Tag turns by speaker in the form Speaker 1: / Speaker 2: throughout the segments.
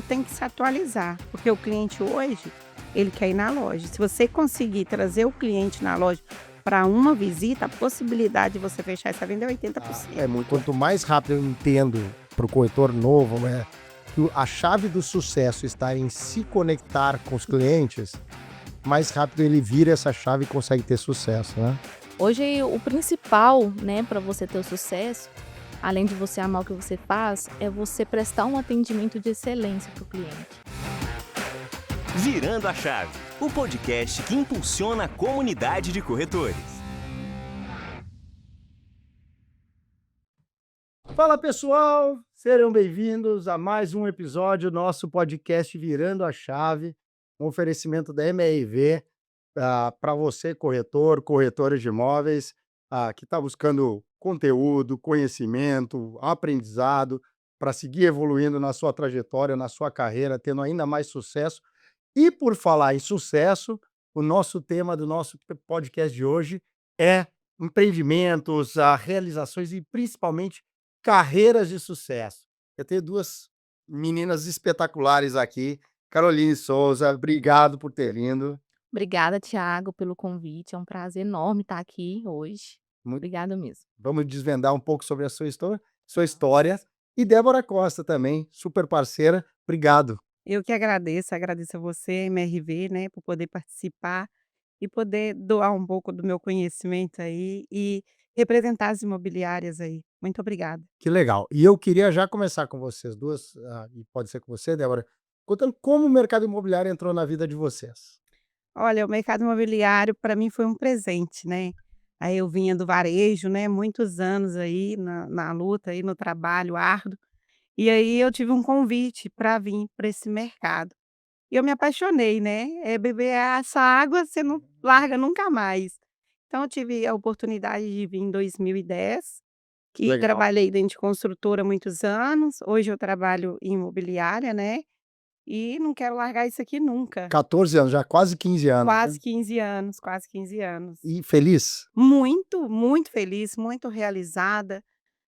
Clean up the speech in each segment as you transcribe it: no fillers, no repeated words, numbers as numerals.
Speaker 1: tem que se atualizar, porque o cliente hoje, ele quer ir na loja. Se você conseguir trazer o cliente na loja para uma visita, a possibilidade de você fechar essa venda é 80%.
Speaker 2: É muito. Quanto mais rápido eu entendo para o corretor novo, né, que a chave do sucesso está em se conectar com os clientes, mais rápido ele vira essa chave e consegue ter sucesso, né?
Speaker 3: Hoje, o principal, né, para você ter o sucesso, além de você amar o que você faz, é você prestar um atendimento de excelência para o cliente.
Speaker 4: Virando a Chave, o podcast que impulsiona a comunidade de corretores.
Speaker 2: Fala pessoal, sejam bem-vindos a mais um episódio do nosso podcast Virando a Chave, um oferecimento da MRV para você, corretor, corretora de imóveis, que está buscando conteúdo, conhecimento, aprendizado para seguir evoluindo na sua trajetória, na sua carreira, tendo ainda mais sucesso. E por falar em sucesso, o nosso tema do nosso podcast de hoje é empreendimentos, realizações e principalmente carreiras de sucesso. Eu tenho duas meninas espetaculares aqui. Caroline Souza, obrigado por ter vindo.
Speaker 3: Obrigada, Thiago, pelo convite. É um prazer enorme estar aqui hoje.
Speaker 2: Muito-
Speaker 3: Obrigada mesmo.
Speaker 2: Vamos desvendar um pouco sobre a sua história. E Débora Costa também, super parceira. Obrigado.
Speaker 1: Eu que agradeço a você, MRV, né, por poder participar e poder doar um pouco do meu conhecimento aí e representar as imobiliárias aí. Muito obrigada.
Speaker 2: Que legal. E eu queria já começar com vocês duas, e pode ser com você, Débora, contando como o mercado imobiliário entrou na vida de vocês.
Speaker 1: Olha, o mercado imobiliário para mim foi um presente, né. Aí eu vinha do varejo, né, muitos anos aí na luta, aí no trabalho árduo, e aí eu tive um convite para vir para esse mercado. E eu me apaixonei, né, beber essa água você não larga nunca mais. Então eu tive a oportunidade de vir em 2010, que
Speaker 2: Legal.
Speaker 1: trabalhei dentro de construtora há muitos anos, hoje eu trabalho em imobiliária, né, e não quero largar isso aqui nunca.
Speaker 2: 14 anos, já quase 15 anos, né?
Speaker 1: Quase 15 anos, quase 15 anos.
Speaker 2: E feliz?
Speaker 1: Muito, muito feliz, muito realizada,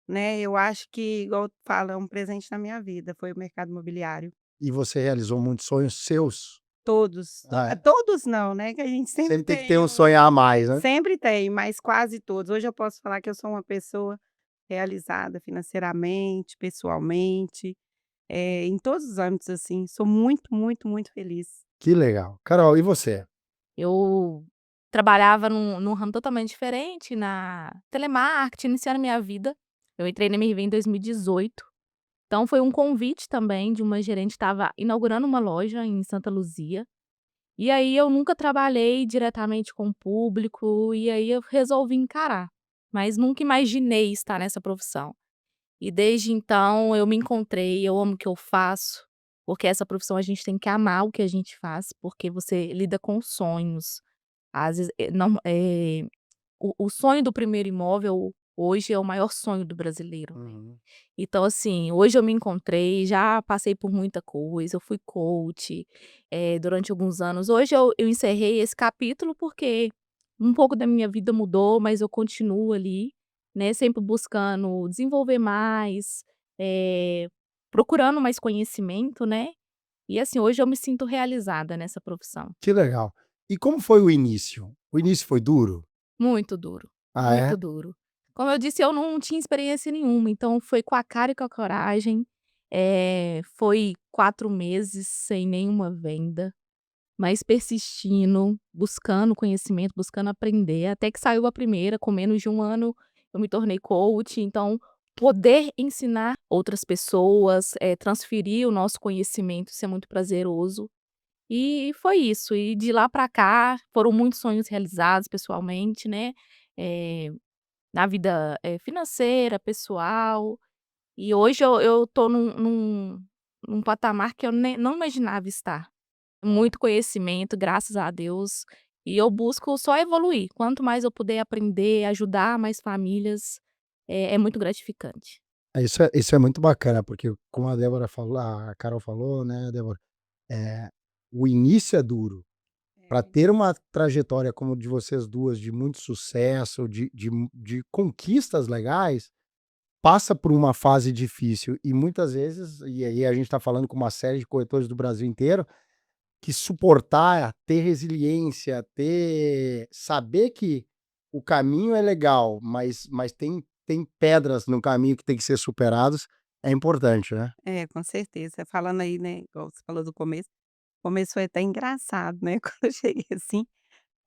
Speaker 1: né, eu acho que, igual fala, é um presente na minha vida, foi o mercado imobiliário.
Speaker 2: E você realizou muitos sonhos seus?
Speaker 1: Todos.
Speaker 2: Ah, é?
Speaker 1: Todos não, né, que a gente sempre
Speaker 2: Sempre tem que
Speaker 1: tem
Speaker 2: ter um sonho a mais, né?
Speaker 1: sempre tem, mas quase todos. Hoje eu posso falar que eu sou uma pessoa realizada financeiramente, pessoalmente, em todos os âmbitos, assim, sou muito, muito, muito feliz.
Speaker 2: Que legal. Carol, e você?
Speaker 3: Eu trabalhava num ramo totalmente diferente, na telemarketing, iniciando minha vida. Eu entrei na MRV em 2018. Então foi um convite também de uma gerente que estava inaugurando uma loja em Santa Luzia. E aí eu nunca trabalhei diretamente com o público, e aí eu resolvi encarar, mas nunca imaginei estar nessa profissão. E desde então eu me encontrei, eu amo o que eu faço, porque essa profissão a gente tem que amar o que a gente faz, porque você lida com sonhos. Às vezes, não, o sonho do primeiro imóvel hoje é o maior sonho do brasileiro, né.
Speaker 2: Uhum.
Speaker 3: Então, assim, hoje eu me encontrei, já passei por muita coisa, eu fui coach, durante alguns anos. Hoje eu encerrei esse capítulo, porque um pouco da minha vida mudou, mas eu continuo ali, né, sempre buscando desenvolver mais, eh, procurando mais conhecimento, né. E assim, hoje eu me sinto realizada nessa profissão.
Speaker 2: Que legal. E como foi o início? O início foi duro?
Speaker 3: Muito duro,
Speaker 2: Ah, é?
Speaker 3: muito duro. Como eu disse, eu não tinha experiência nenhuma, então foi com a cara e com a coragem. Foi 4 meses sem nenhuma venda, mas persistindo, buscando conhecimento, buscando aprender, até que saiu a primeira. Com menos de 1 ano eu me tornei coach, então poder ensinar outras pessoas, transferir o nosso conhecimento, isso é muito prazeroso. E foi isso, e de lá para cá foram muitos sonhos realizados pessoalmente, né, eh, na vida, financeira, pessoal, e hoje eu tô num patamar que eu nem não imaginava estar. Muito conhecimento, graças a Deus, e eu busco só evoluir. Quanto mais eu puder aprender, ajudar mais famílias, é muito gratificante.
Speaker 2: Isso é muito bacana, porque como a Débora falou, a Carol falou, né, Débora, eh, o início é duro. Para
Speaker 1: É.
Speaker 2: ter uma trajetória como de vocês duas, de muito sucesso, de conquistas legais, passa por uma fase difícil e muitas vezes, e aí a gente está falando com uma série de corretores do Brasil inteiro, que suportar, ter resiliência, saber que o caminho é legal, mas tem pedras no caminho que tem que ser superados, é importante, né?
Speaker 1: É, com certeza. Falando aí, né, igual você falou do começo foi até engraçado, né, quando eu cheguei assim,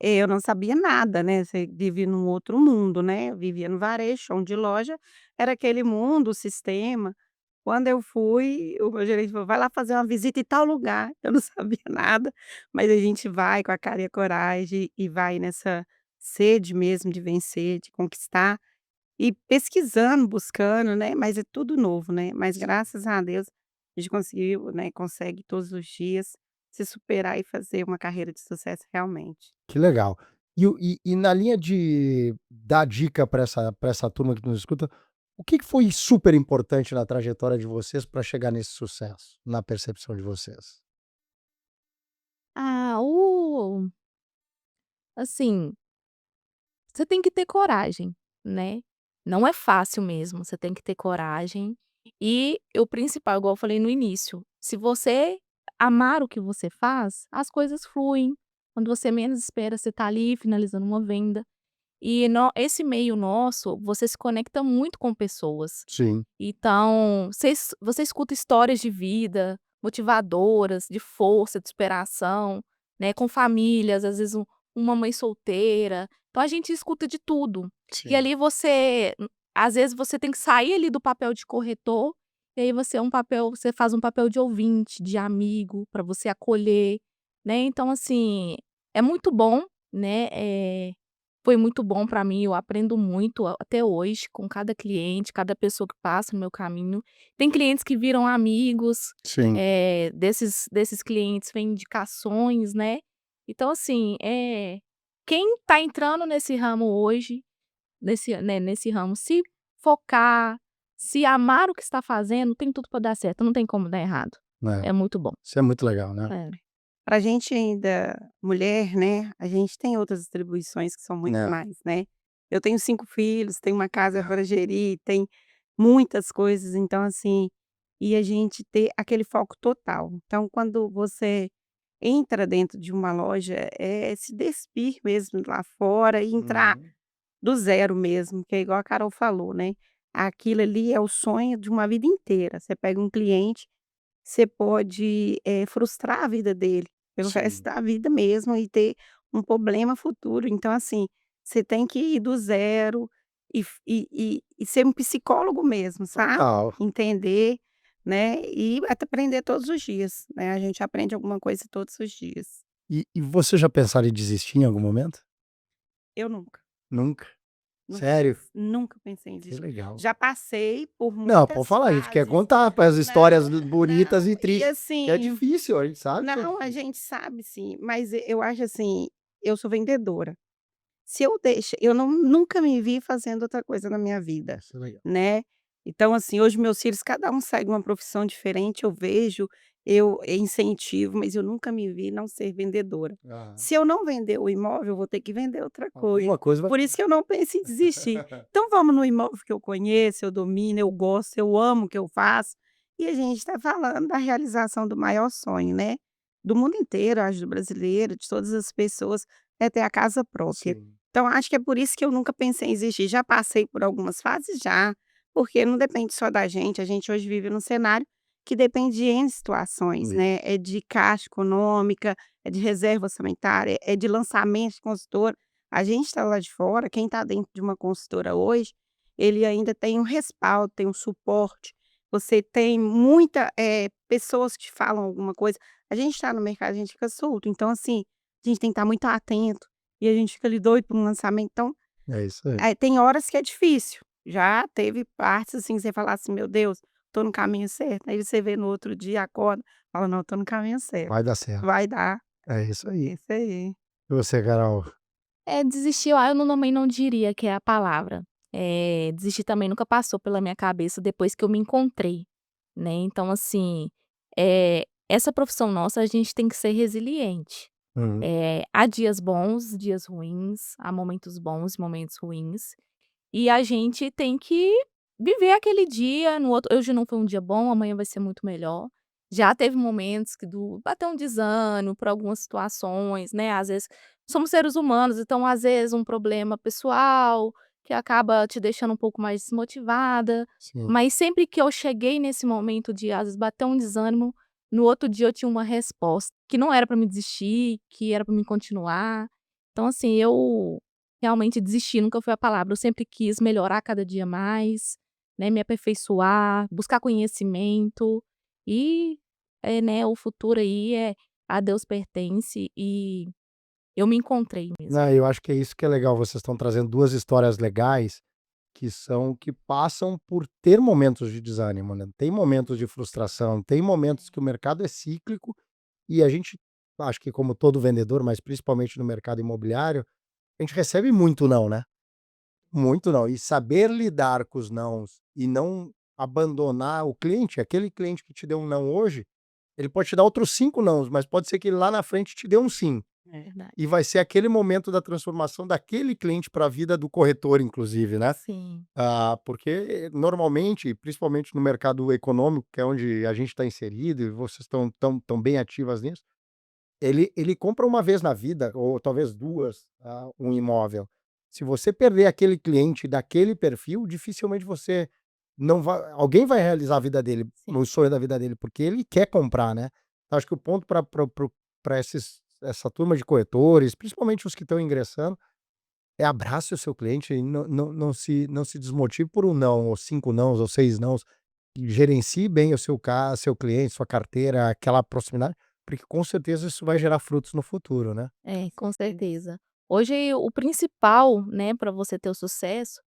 Speaker 1: eu não sabia nada, né, você vive num outro mundo, né, eu vivia no varejo, chão de loja, era aquele mundo, o sistema. Quando eu fui, o meu gerente falou: "Vai lá fazer uma visita em tal lugar", eu não sabia nada, mas a gente vai com a cara e a coragem e vai nessa sede mesmo de vencer, de conquistar. E pesquisando, buscando, né, mas é tudo novo, né, mas graças a Deus a gente conseguiu, né, consegue todos os dias se superar e fazer uma carreira de sucesso realmente.
Speaker 2: Que legal. E na linha de dar dica para essa turma que nos escuta, o que que foi super importante na trajetória de vocês para chegar nesse sucesso, na percepção de vocês?
Speaker 3: Ah, o assim, você tem que ter coragem, né. Não é fácil mesmo, você tem que ter coragem. E o principal, igual eu falei no início, se você amar o que você faz, as coisas fluem. Quando você menos espera, você tá ali finalizando uma venda. E esse meio nosso, você se conecta muito com pessoas.
Speaker 2: Sim,
Speaker 3: Então, você escuta histórias de vida motivadoras, de força, de superação, né, com famílias, às vezes uma mãe solteira. Então a gente escuta de tudo. E
Speaker 2: sim.
Speaker 3: ali às vezes você tem que sair ali do papel de corretor, e aí você faz um papel de ouvinte, de amigo, para você acolher, né. Então assim, é muito bom, né, foi muito bom para mim, eu aprendo muito até hoje com cada cliente, cada pessoa que passa no meu caminho. Tem clientes que viram amigos,
Speaker 2: Sim.
Speaker 3: desses clientes vêm indicações, né. Então assim, quem tá entrando nesse ramo hoje, nesse ramo, se focar, se amar o que está fazendo, tem tudo para dar certo, não tem como dar errado.
Speaker 2: É,
Speaker 3: É muito bom.
Speaker 2: isso é muito legal, né?
Speaker 3: É.
Speaker 1: Pra gente ainda mulher, né, a gente tem outras atribuições que são muito
Speaker 2: É.
Speaker 1: mais, né. Eu tenho 5 filhos, tenho uma casa para gerir, tem muitas coisas, então assim, e a gente ter aquele foco total. Então quando você entra dentro de uma loja, é se despir mesmo lá fora e entrar
Speaker 2: Uhum.
Speaker 1: do zero mesmo, que é igual a Carol falou, né, aquilo ali é o sonho de uma vida inteira. Você pega um cliente, você pode, frustrar a vida dele pelo resto
Speaker 2: Sim.
Speaker 1: da vida mesmo e ter um problema futuro. Então, assim, você tem que ir do zero e ser um psicólogo mesmo, sabe,
Speaker 2: Total.
Speaker 1: entender, né, e até aprender todos os dias, né, a gente aprende alguma coisa todos os dias.
Speaker 2: E você já pensaram em desistir em algum momento?
Speaker 1: Eu nunca.
Speaker 2: Nunca?
Speaker 1: Nunca
Speaker 2: Sério?
Speaker 1: pensei nunca pensei em
Speaker 2: Que
Speaker 1: desistir.
Speaker 2: legal.
Speaker 1: Já passei por
Speaker 2: Não, pode
Speaker 1: muitas
Speaker 2: falar, a gente quer
Speaker 1: fases.
Speaker 2: contar as histórias
Speaker 1: Não,
Speaker 2: bonitas
Speaker 1: não,
Speaker 2: e
Speaker 1: e
Speaker 2: tristes, que é
Speaker 1: assim
Speaker 2: difícil, a gente sabe que é
Speaker 1: não, a
Speaker 2: difícil.
Speaker 1: gente sabe sim, mas eu acho assim, eu sou vendedora. Se eu deixo eu não nunca me vi fazendo outra coisa na minha vida,
Speaker 2: Isso é legal.
Speaker 1: né. Então, assim, hoje meus filhos cada um segue uma profissão diferente, eu vejo, eu incentivo, mas eu nunca me vi não ser vendedora.
Speaker 2: Aham.
Speaker 1: Se eu não vender o imóvel, eu vou ter que vender outra coisa.
Speaker 2: Alguma coisa vai
Speaker 1: Por isso que eu não penso em desistir. Então vamos no imóvel que eu conheço, eu domino, eu gosto, eu amo o que eu faço, e a gente está falando da realização do maior sonho, né, do mundo inteiro, acho, do brasileiro, de todas as pessoas, é ter a casa própria.
Speaker 2: Sim.
Speaker 1: Então acho que é por isso que eu nunca pensei em desistir. Já passei por algumas fases já, porque não depende só da gente, a gente hoje vive num cenário que depende de N situações, né,
Speaker 2: Isso.
Speaker 1: é de caixa econômica, é de reserva orçamentária, é de lançamento de consultora. A gente está lá de fora, quem está dentro de uma consultora hoje, ele ainda tem um respaldo, tem um suporte, você tem muita, pessoas que te falam alguma coisa. A gente está no mercado, a gente fica solto, então assim, a gente tem que estar muito atento, e a gente fica ali doido por um lançamento, então
Speaker 2: É isso aí.
Speaker 1: tem horas que é difícil. Já teve partes, assim, que você fala assim: "Meu Deus, tô no caminho certo", aí você vê no outro dia, acorda, fala: "Não, tô no caminho certo,
Speaker 2: Vai dar certo.
Speaker 1: vai dar".
Speaker 2: É isso aí.
Speaker 1: Isso aí.
Speaker 2: E você, Carol?
Speaker 3: Desistir, eu também não diria que é a palavra. Desistir também nunca passou pela minha cabeça depois que eu me encontrei, né. Então assim, essa profissão nossa, a gente tem que ser resiliente.
Speaker 2: Uhum.
Speaker 3: Há dias bons, dias ruins, há momentos bons e momentos ruins, e a gente tem que viver aquele dia, no outro hoje não foi um dia bom, amanhã vai ser muito melhor. Já teve momentos que bateu um desânimo por algumas situações, né, às vezes somos seres humanos, então às vezes um problema pessoal, que acaba te deixando um pouco mais desmotivada,
Speaker 2: Sim.
Speaker 3: mas sempre que eu cheguei nesse momento de às vezes bater um desânimo, no outro dia eu tinha uma resposta, que não era para me desistir, que era para mim continuar. Então assim, eu realmente desistir nunca foi a palavra, eu sempre quis melhorar cada dia mais, né, me aperfeiçoar, buscar conhecimento e, né, o futuro aí a Deus pertence e eu me encontrei mesmo.
Speaker 2: Não, eu acho que é isso que é legal, vocês estão trazendo 2 histórias legais, que passam por ter momentos de desânimo, né, tem momentos de frustração, tem momentos que o mercado é cíclico, e a gente, acho que como todo vendedor, mas principalmente no mercado imobiliário, a gente recebe muito não, né, muito não. E saber lidar com os nãos e não abandonar o cliente, aquele cliente que te deu um não hoje, ele pode te dar outros 5 nãos, mas pode ser que ele lá na frente te dê um sim.
Speaker 3: Verdade.
Speaker 2: E vai ser aquele momento da transformação daquele cliente para a vida do corretor, inclusive, né.
Speaker 3: Sim,
Speaker 2: Porque normalmente, principalmente no mercado econômico, que é onde a gente está inserido e vocês estão bem ativas nisso, ele compra uma vez na vida, ou talvez 2, um imóvel. Se você perder aquele cliente daquele perfil, dificilmente você não vai alguém vai realizar a vida dele,
Speaker 3: sim.
Speaker 2: o sonho da vida dele, porque ele quer comprar, né. Então acho que o ponto para essa turma de corretores, principalmente os que estão ingressando, é abrace o seu cliente e não se desmotive por um não, ou 5 nãos, ou 6 nãos. E gerencie bem o seu cliente, sua carteira, aquela proximidade, porque com certeza isso vai gerar frutos no futuro, né.
Speaker 3: É, com certeza. Hoje o principal, né, para você ter o sucesso,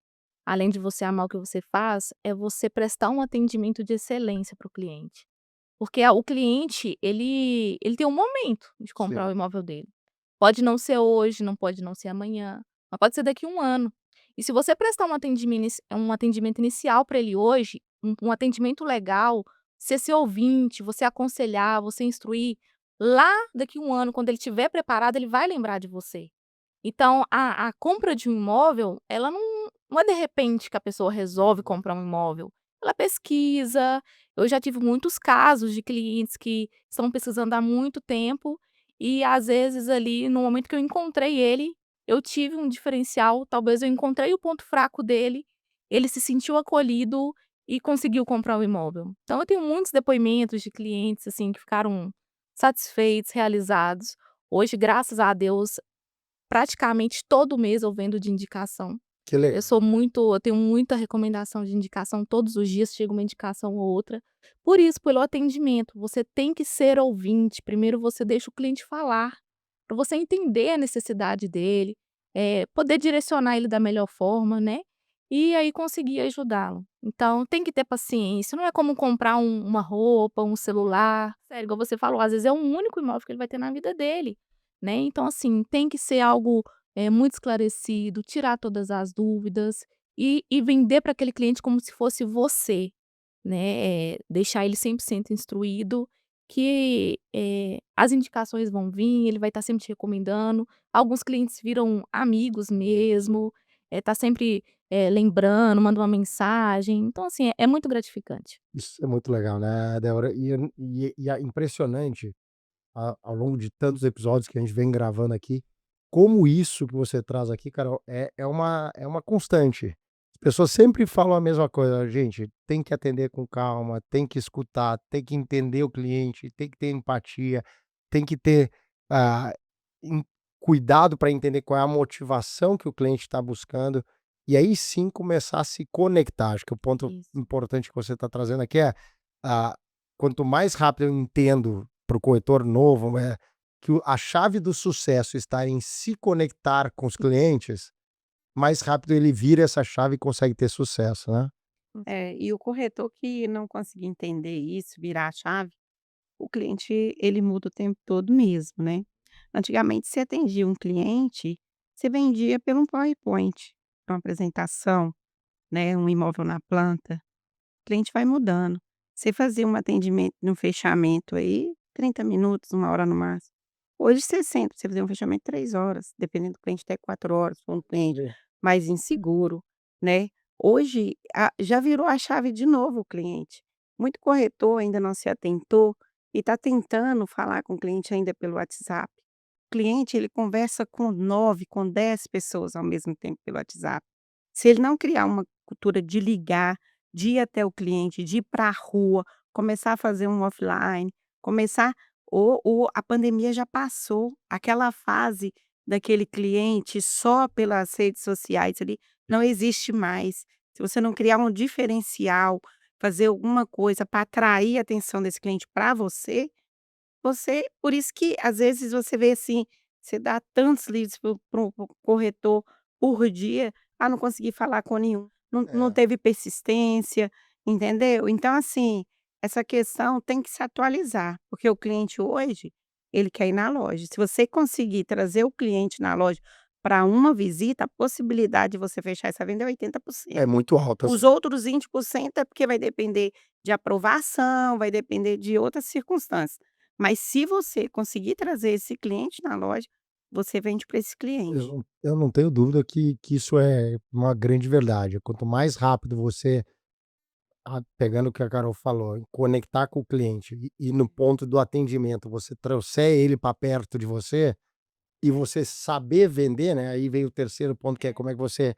Speaker 3: além de você amar o que você faz, é você prestar um atendimento de excelência para o cliente. Porque o cliente, ele tem um momento de comprar
Speaker 2: Sim.
Speaker 3: o imóvel dele. Pode não ser hoje, não pode não ser amanhã, mas pode ser daqui a 1 ano. E se você prestar um atendimento inicial para ele hoje, um atendimento legal, você ser ouvinte, você aconselhar, você instruir, lá daqui a 1 ano, quando ele estiver preparado, ele vai lembrar de você. Então a compra de um imóvel, ela não é de repente que a pessoa resolve comprar um imóvel, ela pesquisa. Eu já tive muitos casos de clientes que estão pesquisando há muito tempo e, às vezes, ali, no momento que eu encontrei ele, eu tive um diferencial, talvez eu encontrei o ponto fraco dele, ele se sentiu acolhido e conseguiu comprar o imóvel. Então eu tenho muitos depoimentos de clientes, assim, que ficaram satisfeitos, realizados. Hoje, graças a Deus, praticamente todo mês eu vendo de indicação.
Speaker 2: Que legal.
Speaker 3: Eu tenho muita recomendação de indicação, todos os dias chega uma indicação ou outra. Por isso, pelo atendimento, você tem que ser ouvinte, primeiro você deixa o cliente falar, para você entender a necessidade dele, poder direcionar ele da melhor forma, né, e aí conseguir ajudá-lo. Então tem que ter paciência, não é como comprar uma roupa, um celular, sério, igual você falou, às vezes é o único imóvel que ele vai ter na vida dele, né, então assim, tem que ser algo muito esclarecido, tirar todas as dúvidas e vender para aquele cliente como se fosse você, né, deixar ele 100% instruído que, as indicações vão vir, ele vai estar sempre te recomendando. Alguns clientes viram amigos mesmo, tá sempre, lembrando, manda uma mensagem. Então, assim, é muito gratificante.
Speaker 2: Isso é muito legal, né, Débora. E é impressionante, ao longo de tantos episódios que a gente vem gravando aqui, como isso que você traz aqui, Carol, é uma constante. As pessoas sempre falam a mesma coisa: "Gente, tem que atender com calma, tem que escutar, tem que entender o cliente, tem que ter empatia, tem que ter, ah, em cuidado para entender qual é a motivação que o cliente está buscando", e aí sim começar a se conectar. Acho que o ponto
Speaker 3: Isso.
Speaker 2: importante que você está trazendo aqui é, ah, quanto mais rápido eu entendo para o corretor novo, que a chave do sucesso está em se conectar com os clientes, mais rápido ele vira essa chave e consegue ter sucesso, né.
Speaker 1: É, e o corretor que não conseguir entender isso, virar a chave, o cliente ele muda o tempo todo mesmo, né. Antigamente você atendia um cliente, você vendia pelo um PowerPoint, uma apresentação, né, um imóvel na planta, o cliente vai mudando. Você fazia um atendimento no fechamento aí, 30 minutos, 1 hora no máximo. Hoje você senta, você fazer um fechamento 3 horas, dependendo do cliente até 4 horas, se for um cliente
Speaker 2: É.
Speaker 1: mais inseguro, né. Hoje, já virou a chave de novo o cliente. Muito corretor ainda não se atentou e está tentando falar com o cliente ainda pelo WhatsApp. O cliente, ele conversa com 9, com 10 pessoas ao mesmo tempo pelo WhatsApp. Se ele não criar uma cultura de ligar, de ir até o cliente, de ir para a rua, começar a fazer um offline, começar a pandemia já passou, aquela fase daquele cliente só pelas redes sociais ali, não existe mais. Se você não criar um diferencial, fazer alguma coisa para atrair a atenção desse cliente para você, por isso que às vezes você vê assim, você dá tantos leads para o corretor por dia, não consegui falar com nenhum, não
Speaker 2: É.
Speaker 1: teve persistência, entendeu? Então assim, essa questão tem que se atualizar, porque o cliente hoje, ele quer ir na loja. Se você conseguir trazer o cliente na loja para uma visita, a possibilidade de você fechar essa venda é
Speaker 2: É
Speaker 1: 80%.
Speaker 2: muito alto,
Speaker 1: Os
Speaker 2: assim.
Speaker 1: outros 20% é porque vai depender de aprovação, vai depender de outras circunstâncias. Mas se você conseguir trazer esse cliente na loja, você vende para esse cliente.
Speaker 2: Eu não tenho dúvida que isso é uma grande verdade. Quanto mais rápido você, pegando o que a Carol falou, em conectar com o cliente e no ponto do atendimento, você trouxer ele para perto de você e você saber vender, né, aí vem o terceiro ponto, que é como é que você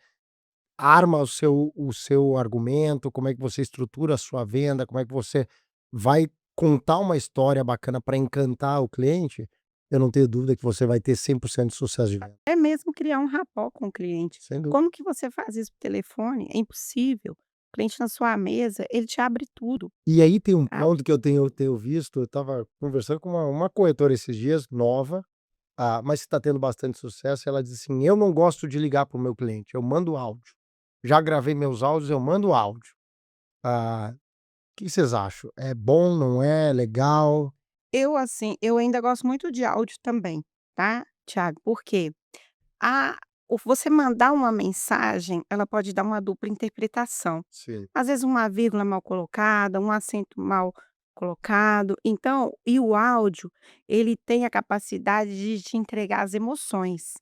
Speaker 2: arma o seu argumento, como é que você estrutura a sua venda, como é que você vai contar uma história bacana para encantar o cliente, eu não tenho dúvida que você vai ter 100% de sucesso de venda,
Speaker 1: É mesmo criar um rapport com o cliente.
Speaker 2: sem dúvida.
Speaker 1: Como que você faz isso por telefone? É impossível. O cliente na sua mesa, ele te abre tudo,
Speaker 2: E aí tem um
Speaker 1: sabe.
Speaker 2: ponto que eu tenho visto, eu estava conversando com uma corretora esses dias, nova, mas que está tendo bastante sucesso, ela disse assim: "Eu não gosto de ligar para o meu cliente, eu mando áudio. Já gravei meus áudios, eu mando áudio". O que vocês acham? É bom, não é, legal?
Speaker 1: Eu, assim, eu ainda gosto muito de áudio também, tá, Thiago, por quê? A você mandar uma mensagem, ela pode dar uma dupla interpretação.
Speaker 2: Sim.
Speaker 1: Às vezes uma vírgula mal colocada, um acento mal colocado, então e o áudio, ele tem a capacidade de te entregar as emoções.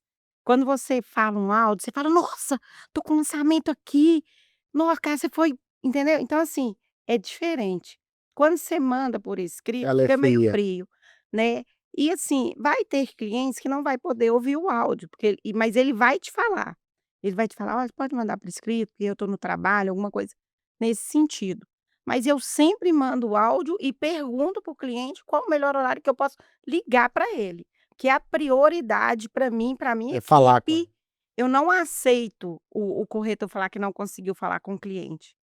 Speaker 1: Quando você fala um áudio, você fala: "Nossa, tô com um lançamento aqui. Nossa, cara, você foi", entendeu? Então assim, é diferente. Quando você manda por escrito,
Speaker 2: Ela é
Speaker 1: fica meio
Speaker 2: fria.
Speaker 1: frio, né. E assim, vai ter clientes que não vai poder ouvir o áudio, mas ele vai te falar. Ele vai te falar: "Olha, pode mandar por escrito, porque eu estou no trabalho", alguma coisa nesse sentido. Mas eu sempre mando o áudio e pergunto para o cliente qual o melhor horário que eu posso ligar para ele, que é a prioridade para minha
Speaker 2: É falar com
Speaker 1: equipe. Eu não aceito o corretor falar que não conseguiu falar com o cliente.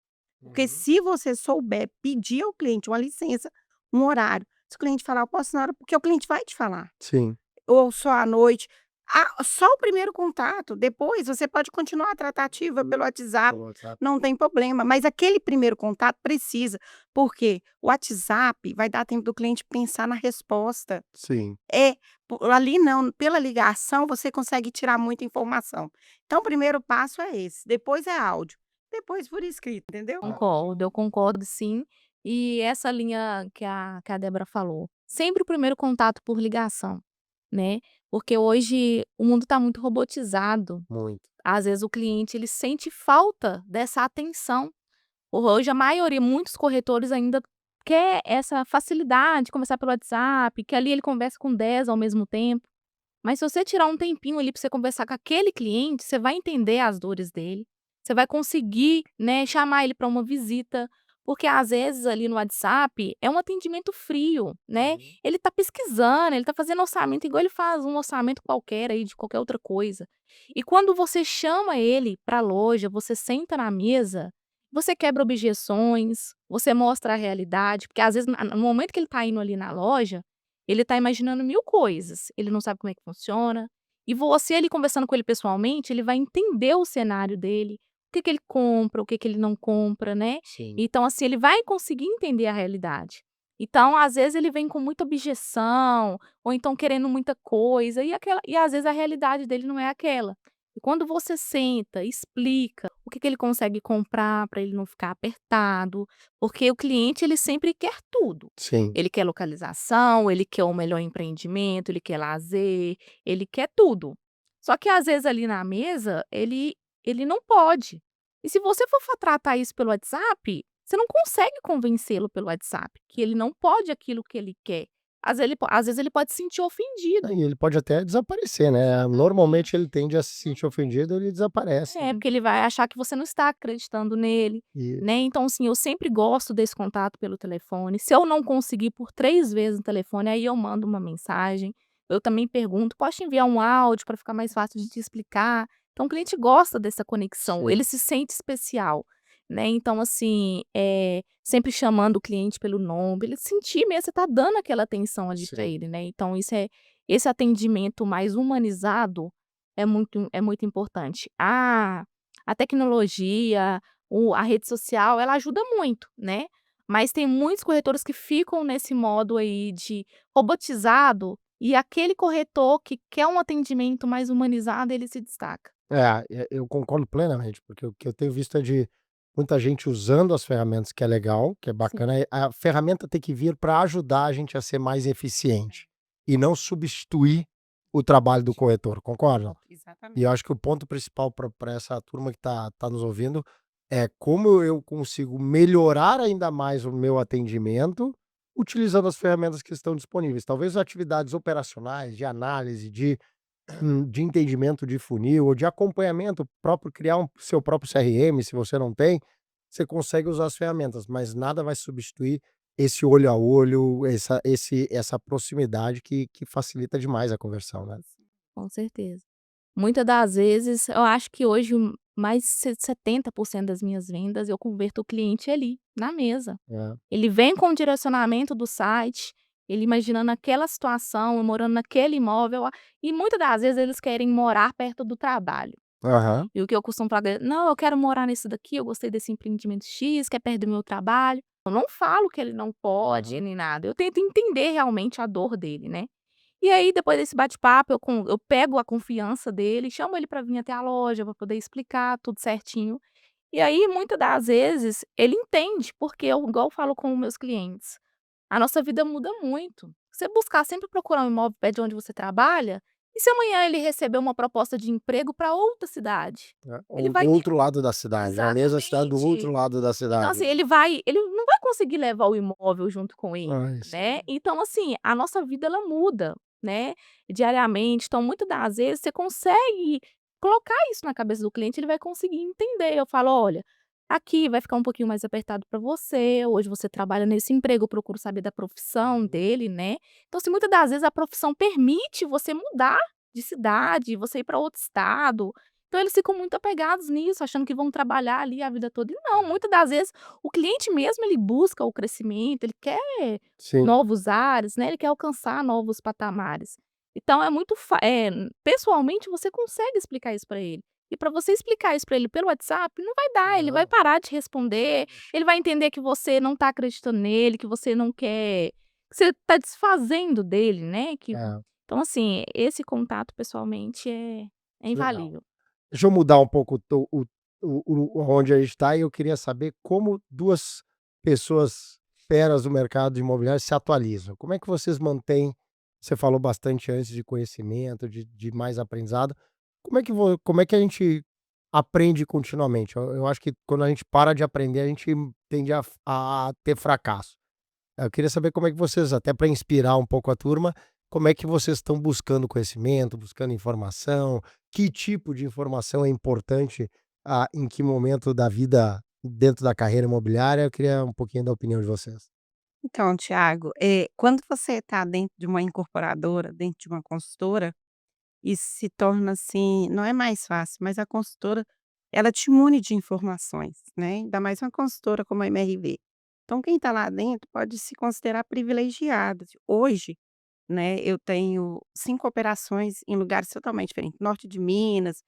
Speaker 1: Porque
Speaker 2: Uhum.
Speaker 1: se você souber pedir ao cliente uma licença, um horário, se o cliente falar: "Eu posso na hora", porque o cliente vai te falar,
Speaker 2: Sim,
Speaker 1: ou só à noite. Só o primeiro contato, depois você pode continuar a tratativa pelo WhatsApp,
Speaker 2: pelo WhatsApp.
Speaker 1: não tem problema, mas aquele primeiro contato precisa, porque o WhatsApp vai dar tempo do cliente pensar na resposta.
Speaker 2: Sim.
Speaker 1: É, ali não, pela ligação você consegue tirar muita informação. Então o primeiro passo é esse, depois é áudio, depois por escrito, entendeu?
Speaker 3: Concordo, eu concordo sim. E essa linha que a Débora falou, sempre o primeiro contato por ligação, né, porque hoje o mundo está muito robotizado.
Speaker 2: Muito.
Speaker 3: Às vezes o cliente ele sente falta dessa atenção. Hoje a maioria, muitos corretores ainda quer essa facilidade de conversar pelo WhatsApp, que ali ele conversa com 10 ao mesmo tempo. Mas se você tirar um tempinho ali para você conversar com aquele cliente, você vai entender as dores dele, você vai conseguir, né, chamar ele para uma visita, porque às vezes ali no WhatsApp é um atendimento frio, né?
Speaker 2: Uhum.
Speaker 3: Ele tá pesquisando, ele tá fazendo orçamento igual ele faz um orçamento qualquer aí de qualquer outra coisa. E quando você chama ele para a loja, você senta na mesa, você quebra objeções, você mostra a realidade, porque às vezes no momento que ele tá indo ali na loja, ele tá imaginando 1000 coisas, ele não sabe como é que funciona, e você ali conversando com ele pessoalmente, ele vai entender o cenário dele, o que que ele compra, o que que ele não compra, né.
Speaker 2: Sim.
Speaker 3: Então, assim, ele vai conseguir entender a realidade. Então, às vezes, ele vem com muita objeção, ou então querendo muita coisa, e às vezes a realidade dele não é aquela. E quando você senta, explica o que que ele consegue comprar para ele não ficar apertado, porque o cliente ele sempre quer tudo.
Speaker 2: Sim.
Speaker 3: Ele quer localização, ele quer o melhor empreendimento, ele quer lazer, ele quer tudo. Só que às vezes ali na mesa, ele não pode. E se você for tratar isso pelo WhatsApp, você não consegue convencê-lo pelo WhatsApp, que ele não pode aquilo que ele quer. Às vezes ele pode se sentir ofendido.
Speaker 2: E ele pode até desaparecer, né? Normalmente ele tende a se sentir ofendido, ele desaparece.
Speaker 3: Porque ele vai achar que você não está acreditando nele,
Speaker 2: E
Speaker 3: né. Então, assim, eu sempre gosto desse contato pelo telefone. Se eu não conseguir por 3 vezes no telefone, aí eu mando uma mensagem. Eu também pergunto: "Posso enviar um áudio para ficar mais fácil de te explicar?". Então o cliente gosta dessa conexão,
Speaker 2: sim,
Speaker 3: ele se sente especial, né. Então, assim, sempre chamando o cliente pelo nome, ele sentir mesmo, você tá dando aquela atenção ali para
Speaker 2: sim.
Speaker 3: ele, né. Então esse atendimento mais humanizado é muito importante. A tecnologia, a rede social, ela ajuda muito, né, mas tem muitos corretores que ficam nesse modo aí de robotizado, e aquele corretor que quer um atendimento mais humanizado, ele se destaca.
Speaker 2: Eu concordo plenamente, porque o que eu tenho visto é de muita gente usando as ferramentas, que é legal, que é
Speaker 3: Sim.
Speaker 2: bacana. A ferramenta tem que vir para ajudar a gente a ser mais eficiente e não substituir o trabalho do corretor, concorda? E eu
Speaker 1: Exatamente.
Speaker 2: acho que o ponto principal para essa turma que tá nos ouvindo é como eu consigo melhorar ainda mais o meu atendimento utilizando as ferramentas que estão disponíveis. Talvez atividades operacionais, de análise, de entendimento de funil ou de acompanhamento próprio, criar seu próprio CRM, se você não tem, você consegue usar as ferramentas, mas nada vai substituir esse olho a olho, essa proximidade que facilita demais a conversão, né.
Speaker 3: Com certeza. Muitas das vezes, eu acho que hoje mais de 70% das minhas vendas eu converto o cliente ali, na mesa.
Speaker 2: É.
Speaker 3: Ele vem com o direcionamento do site, ele imaginando aquela situação, morando naquele imóvel, e muitas das vezes eles querem morar perto do trabalho.
Speaker 2: Aham.
Speaker 3: E o que eu costumo falar: "Não, eu quero morar nesse daqui, eu gostei desse empreendimento X, que é perto do meu trabalho". Eu não falo que ele não pode nem nada, eu tento entender realmente a dor dele, né. E aí depois desse bate-papo eu pego a confiança dele, chamo ele para vir até a loja para poder explicar tudo certinho. E aí muitas das vezes ele entende, porque eu igual eu falo com os meus clientes, a nossa vida muda muito. Você buscar sempre procurar um imóvel perto de onde você trabalha, e se amanhã ele receber uma proposta de emprego para outra cidade?
Speaker 2: É,
Speaker 3: Ele
Speaker 2: ou do
Speaker 3: vai ter
Speaker 2: outro lado da cidade, a mesma cidade do outro
Speaker 3: exatamente.
Speaker 2: lado da
Speaker 3: Então,
Speaker 2: cidade.
Speaker 3: assim, ele não vai conseguir levar o imóvel junto com ele,
Speaker 2: Ah, isso.
Speaker 3: né. Então, assim, a nossa vida ela muda, né, diariamente. Então, muitas das vezes você consegue colocar isso na cabeça do cliente, ele vai conseguir entender. Eu falo: "Olha, aqui vai ficar um pouquinho mais apertado para você, hoje você trabalha nesse emprego", eu procuro saber da profissão
Speaker 2: Uhum.
Speaker 3: dele, né. Então, assim, muitas das vezes a profissão permite você mudar de cidade, você ir para outro estado. Então eles ficam muito apegados nisso, achando que vão trabalhar ali a vida toda e não, muitas das vezes o cliente mesmo ele busca o crescimento, ele quer
Speaker 2: Sim.
Speaker 3: novos ares, né, ele quer alcançar novos patamares. Então é muito pessoalmente você consegue explicar isso para ele. E para você explicar isso para ele pelo WhatsApp, não vai dar, ele vai
Speaker 2: Não.
Speaker 3: parar de responder, ele vai entender que você não está acreditando nele, que você não quer, que você está desfazendo dele, né, que
Speaker 2: É,
Speaker 3: então assim, esse contato pessoalmente é
Speaker 2: legal.
Speaker 3: infalível.
Speaker 2: Deixa eu mudar um pouco o onde a gente está e eu queria saber como 2 pessoas feras do mercado imobiliário se atualizam. Como é que vocês mantêm, você falou bastante antes de conhecimento, de mais aprendizado. Como é que a gente aprende continuamente? Eu acho que quando a gente para de aprender, a gente tende a ter fracasso. Eu queria saber como é que vocês, até para inspirar um pouco a turma, como é que vocês estão buscando conhecimento, buscando informação, que tipo de informação é importante, em que momento da vida dentro da carreira imobiliária? Eu queria um pouquinho da opinião de vocês.
Speaker 1: Então, Tiago, quando você está dentro de uma incorporadora, dentro de uma consultora, isso se torna assim, não é mais fácil, mas a consultora, ela te mune de informações, né, ainda mais uma consultora como a MRV. Então quem está lá dentro pode se considerar privilegiado. Hoje, né, eu tenho 5 operações em lugares totalmente diferentes, norte de Minas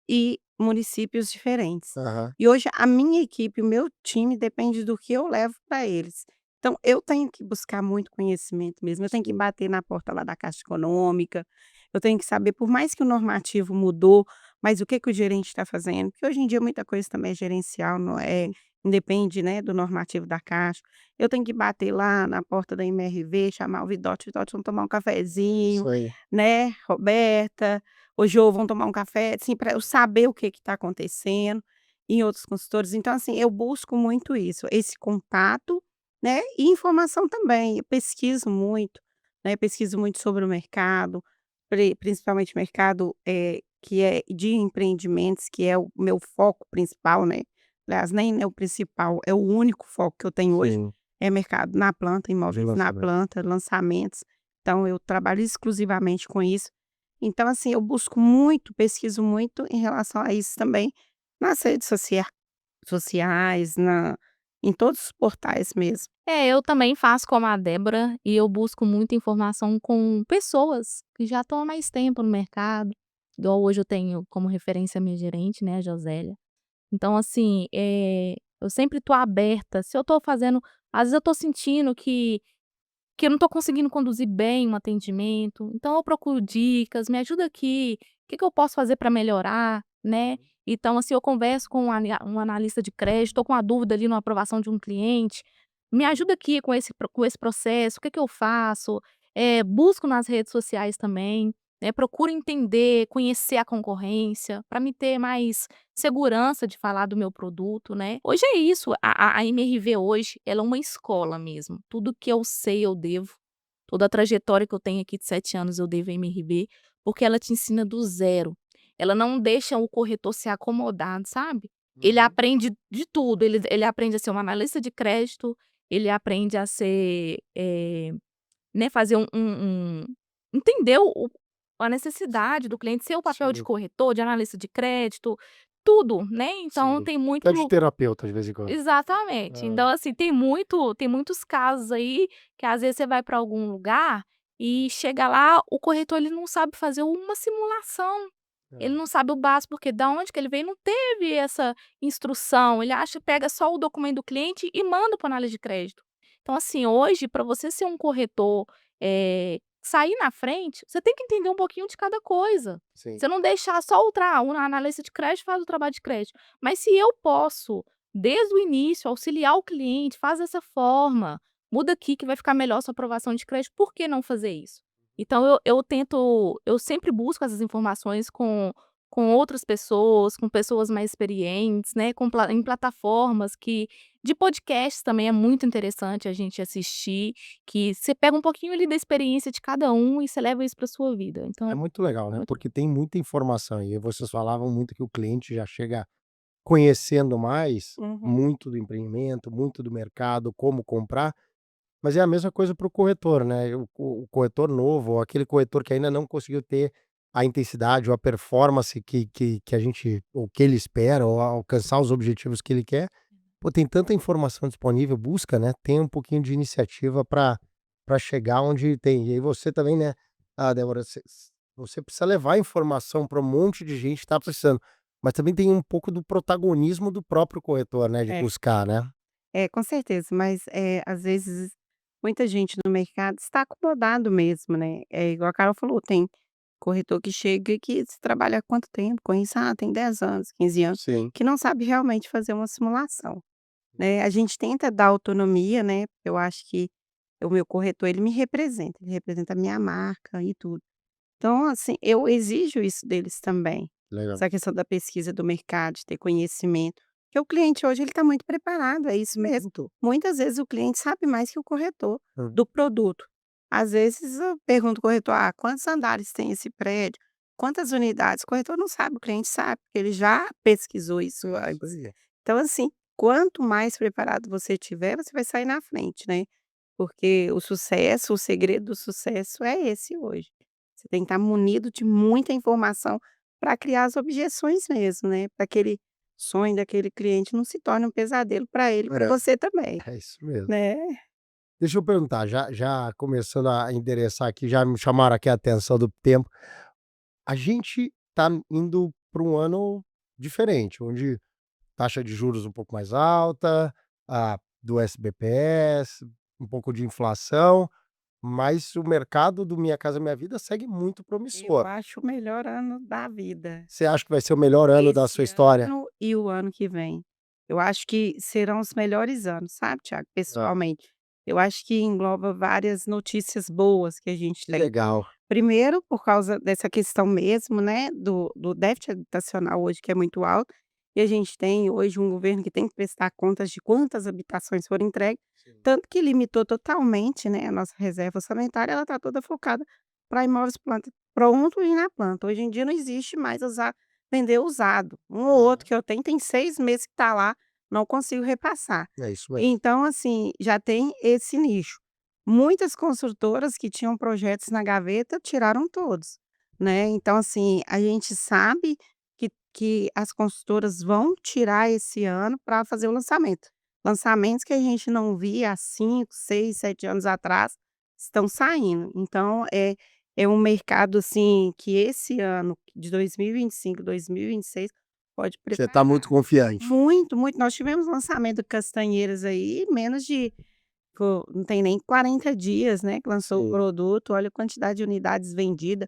Speaker 1: e municípios diferentes.
Speaker 2: Aham.
Speaker 1: E hoje a minha equipe, o meu time depende do que eu levo para eles. Então eu tenho que buscar muito conhecimento mesmo, eu tenho que
Speaker 2: Sim.
Speaker 1: bater na porta lá da Caixa Econômica, eu tenho que saber, por mais que o normativo mudou, mas o que que o gerente está fazendo, porque hoje em dia muita coisa também é gerencial, não é, independe, né, do normativo da Caixa. Eu tenho que bater lá na porta da MRV, chamar o Vidote: "Vidote, vamos tomar um cafezinho",
Speaker 2: Isso aí.
Speaker 1: né, "Roberta, ô Jô, vamos tomar um café", assim, para eu saber o que está acontecendo. em outros consultores. Então, assim, eu busco muito isso, esse contato, né, e informação também. Eu pesquiso muito sobre o mercado, principalmente mercado, que é de empreendimentos, que é o meu foco principal, né. Aliás, nem é o principal, é o único foco que eu tenho hoje,
Speaker 2: Sim,
Speaker 1: é mercado na planta,
Speaker 2: de
Speaker 1: imóveis na
Speaker 2: lançamento.
Speaker 1: planta, lançamentos. Então eu trabalho exclusivamente com isso. Então, assim, eu busco muito, pesquiso muito em relação a isso também, nas redes sociais, em todos os portais mesmo.
Speaker 3: Eu também faço como a Débora e eu busco muita informação com pessoas que já estão há mais tempo no mercado, igual hoje eu tenho como referência a minha gerente, né, a Josélia. Então, assim, eu sempre tô aberta, se eu tô fazendo às vezes eu tô sentindo que eu não tô conseguindo conduzir bem um atendimento, então eu procuro dicas, me ajuda aqui, o que que eu posso fazer para melhorar, né. Então, assim, eu converso com um analista de crédito, estou com uma dúvida ali na aprovação de um cliente, me ajuda aqui com esse processo, o que que eu faço? Busco nas redes sociais também, né, procuro entender, conhecer a concorrência, para me ter mais segurança de falar do meu produto, né. Hoje é isso, a MRV hoje, ela é uma escola mesmo, tudo que eu sei eu devo, toda a trajetória que eu tenho aqui de 7 anos eu devo à MRV, porque ela te ensina do zero, ela não deixa o corretor ser acomodado, sabe. Ele
Speaker 2: Uhum.
Speaker 3: aprende de tudo, ele aprende a ser um analista de crédito, ele aprende a ser, né, fazer entender a necessidade do cliente, ser o papel de
Speaker 2: Sim,
Speaker 3: corretor, de analista de crédito, tudo, né, então
Speaker 2: sim.
Speaker 3: tem
Speaker 2: Até de
Speaker 3: muito
Speaker 2: terapeuta de vez em quando.
Speaker 3: exatamente.
Speaker 2: É,
Speaker 3: Então, assim, tem muitos casos aí que às vezes você vai para algum lugar e chega lá, o corretor ele não sabe fazer uma simulação, ele
Speaker 2: é.
Speaker 3: não sabe o básico, porque da onde que ele veio não teve essa instrução, ele acha pega só o documento do cliente e manda para o análise de crédito. Então, assim, hoje para você ser um corretor, sair na frente, você tem que entender um pouquinho de cada coisa.
Speaker 2: Sim.
Speaker 3: Você não deixar só o analista de crédito faz o trabalho de crédito. Mas se eu posso, desde o início, auxiliar o cliente, faz dessa forma, muda aqui que vai ficar melhor a sua aprovação de crédito, por que não fazer isso? Então eu sempre busco essas informações com outras pessoas, com pessoas mais experientes, né, em plataformas que de podcasts também é muito interessante a gente assistir, que você pega um pouquinho ali da experiência de cada um e você leva isso para sua vida,
Speaker 2: É
Speaker 3: então
Speaker 2: muito legal, né,
Speaker 3: muito
Speaker 2: porque tem muita informação e vocês falavam muito que o cliente já chega conhecendo mais,
Speaker 1: Uhum.
Speaker 2: muito do empreendimento, muito do mercado, como comprar, mas é a mesma coisa para o corretor, né, o corretor novo ou aquele corretor que ainda não conseguiu ter a intensidade ou a performance que a gente ou que ele espera ou alcançar os objetivos que ele quer, pô, tem tanta informação disponível, busca, né, tem um pouquinho de iniciativa para chegar onde tem. E aí você também, né, Débora, você precisa levar a informação para um monte de gente que tá precisando, mas também tem um pouco do protagonismo do próprio corretor, né, de
Speaker 1: É,
Speaker 2: buscar, né.
Speaker 1: com certeza, mas, às vezes, muita gente no mercado está acomodado mesmo, né. É igual a Carol falou, tem corretor que chega e que você trabalha há quanto tempo com isso? "Ah, tem 10 anos, 15 anos",
Speaker 2: Sim.
Speaker 1: que não sabe realmente fazer uma simulação, né. A gente tenta dar autonomia, né, eu acho que o meu corretor ele representa a minha marca e tudo. Então, assim, eu exijo isso deles também,
Speaker 2: Legal.
Speaker 1: essa questão da pesquisa do mercado, de ter conhecimento, porque o cliente hoje ele está muito preparado, é isso mesmo.
Speaker 2: Muito.
Speaker 1: Muitas vezes o cliente sabe mais que o corretor
Speaker 2: Hum.
Speaker 1: do produto. Às vezes eu pergunto ao corretor: "Ah, quantos andares tem esse prédio? Quantas unidades?" O corretor não sabe, o cliente sabe, porque ele já pesquisou isso
Speaker 2: É isso
Speaker 1: antes.
Speaker 2: aí.
Speaker 1: Então, assim, quanto mais preparado você tiver, você vai sair na frente, né, porque o segredo do sucesso é esse hoje. Você tem que estar munido de muita informação para criar as objeções mesmo, né, para aquele sonho daquele cliente não se torne um pesadelo para ele e para
Speaker 2: É.
Speaker 1: você também,
Speaker 2: É isso mesmo.
Speaker 1: né.
Speaker 2: Deixa eu perguntar, já começando a endereçar aqui, já me chamaram aqui a atenção do tempo. A gente tá indo para um ano diferente, onde taxa de juros um pouco mais alta, do SBPS, um pouco de inflação, mas o mercado do Minha Casa Minha Vida segue muito
Speaker 1: Eu
Speaker 2: promissor.
Speaker 1: acho o melhor ano da vida.
Speaker 2: Você acha que vai ser o melhor ano da sua
Speaker 1: Esse
Speaker 2: história?
Speaker 1: ano e o ano que vem. Eu acho que serão os melhores anos, sabe, Thiago,
Speaker 2: Ah,
Speaker 1: pessoalmente. Eu acho que engloba várias notícias boas que a gente
Speaker 2: que
Speaker 1: tem.
Speaker 2: legal.
Speaker 1: Primeiro, por causa dessa questão mesmo, né, do déficit habitacional hoje que é muito alto, e a gente tem hoje um governo que tem que prestar contas de quantas habitações foram entregues, tanto que limitou totalmente, né, a nossa reserva orçamentária, ela está toda focada para imóveis planta pronto e na planta. Hoje em dia não existe mais vender usado. Um ou outro que eu tenho tem 6 meses que está lá, não consigo repassar.
Speaker 2: É isso mesmo.
Speaker 1: Então, assim, já tem esse nicho. Muitas construtoras que tinham projetos na gaveta tiraram todos, né. Então, assim, a gente sabe que as construtoras vão tirar esse ano para fazer o lançamento. Lançamentos que a gente não via há 5, 6, 7 anos atrás, estão saindo. Então, é um mercado, assim, que esse ano de 2025, 2026 pode
Speaker 2: Você está
Speaker 1: preparar.
Speaker 2: muito confiante.
Speaker 1: Muito, muito. Nós tivemos lançamento de Castanheiras aí, menos de não tem nem 40 dias, né, que lançou o
Speaker 2: Sim.
Speaker 1: produto. Olha a quantidade de unidades vendidas.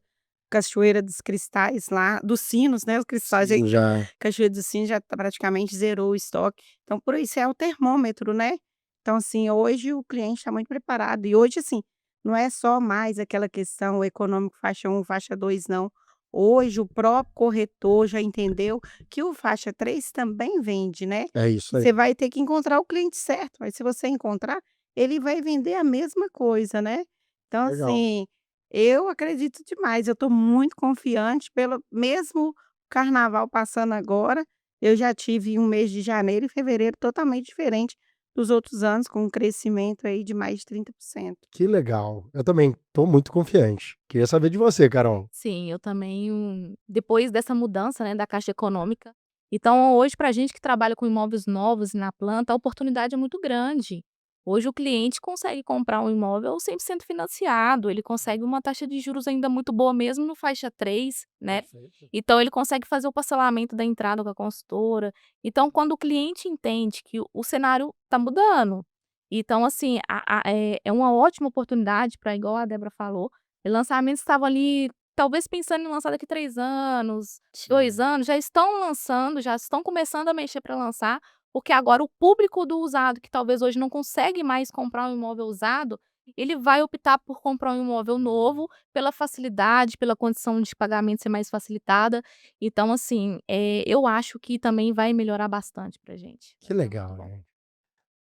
Speaker 1: Cachoeira dos Cristais lá, dos Sinos, né, os cristais aí,
Speaker 2: Sim, já.
Speaker 1: Cachoeira dos Sinos já praticamente zerou o estoque. Então, por isso é o termômetro, né. Então, assim, hoje o cliente está muito preparado. E hoje, assim, não é só mais aquela questão econômico faixa 1, faixa 2, não. Hoje o próprio corretor já entendeu que o faixa 3 também vende, né.
Speaker 2: É isso aí.
Speaker 1: Você vai ter que encontrar o cliente certo, mas se você encontrar, ele vai vender a mesma coisa, né. Então,
Speaker 2: Legal.
Speaker 1: assim, eu acredito demais, eu estou muito confiante pelo mesmo carnaval passando agora, eu já tive um mês de janeiro e fevereiro totalmente diferente dos outros anos, com um crescimento aí de mais de 30%.
Speaker 2: Que legal. Eu também estou muito confiante. Queria saber de você, Carol.
Speaker 3: Sim, eu também, depois dessa mudança, né, da Caixa Econômica, então hoje pra gente que trabalha com imóveis novos e na planta, a oportunidade é muito grande. Hoje o cliente consegue comprar um imóvel 100% financiado, ele consegue uma taxa de juros ainda muito boa mesmo no faixa 3, né,
Speaker 2: Perfeito.
Speaker 3: então ele consegue fazer o parcelamento da entrada com a consultora. Então quando o cliente entende que o cenário está mudando, então assim, é uma ótima oportunidade para, igual a Débora falou, lançamentos estavam ali, talvez pensando em lançar daqui 3 anos, 2 anos, já estão lançando, já estão começando a mexer para lançar, porque agora o público do usado, que talvez hoje não consegue mais comprar um imóvel usado, ele vai optar por comprar um imóvel novo, pela facilidade, pela condição de pagamento ser mais facilitada. Então assim, eu acho que também vai melhorar bastante pra gente.
Speaker 2: Que
Speaker 3: Vai ser
Speaker 2: legal,
Speaker 3: muito bom.
Speaker 2: gente.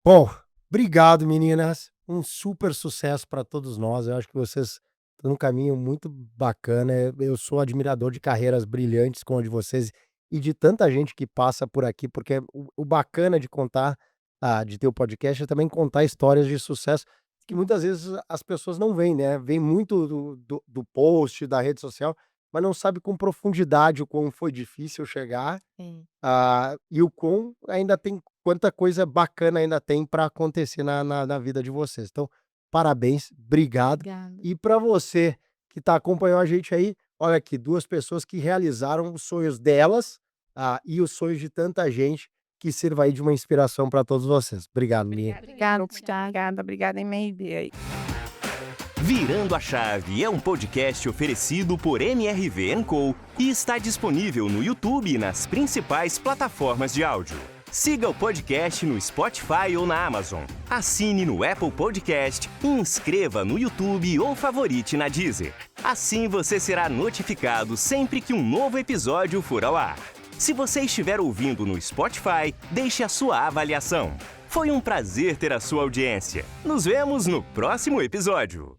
Speaker 2: Bom, obrigado, meninas. Um super sucesso para todos nós. Eu acho que vocês estão num caminho muito bacana. Eu sou admirador de carreiras brilhantes como a de vocês e de tanta gente que passa por aqui, porque o bacana de contar, de ter o podcast é também contar histórias de sucesso que muitas vezes as pessoas não veem, né? Vem muito do post, da rede social, mas não sabe com profundidade o quão foi difícil chegar.
Speaker 3: É.
Speaker 2: E o quão ainda tem quanta coisa bacana ainda tem para acontecer na vida de vocês. Então, parabéns, obrigado.
Speaker 3: Obrigada.
Speaker 2: E para você que tá acompanhando a gente aí, olha aqui, 2 pessoas que realizaram os sonhos delas, e os sonhos de tanta gente, que sirva aí de uma inspiração para todos vocês. Obrigado, menina.
Speaker 1: Obrigada, obrigada, MRV aí.
Speaker 4: Virando a Chave é um podcast oferecido por MRV & Co. e está disponível no YouTube e nas principais plataformas de áudio. Siga o podcast no Spotify ou na Amazon. Assine no Apple Podcast e inscreva no YouTube ou favorite na Deezer. Assim você será notificado sempre que um novo episódio for ao ar. Se você estiver ouvindo no Spotify, deixe a sua avaliação. Foi um prazer ter a sua audiência. Nos vemos no próximo episódio.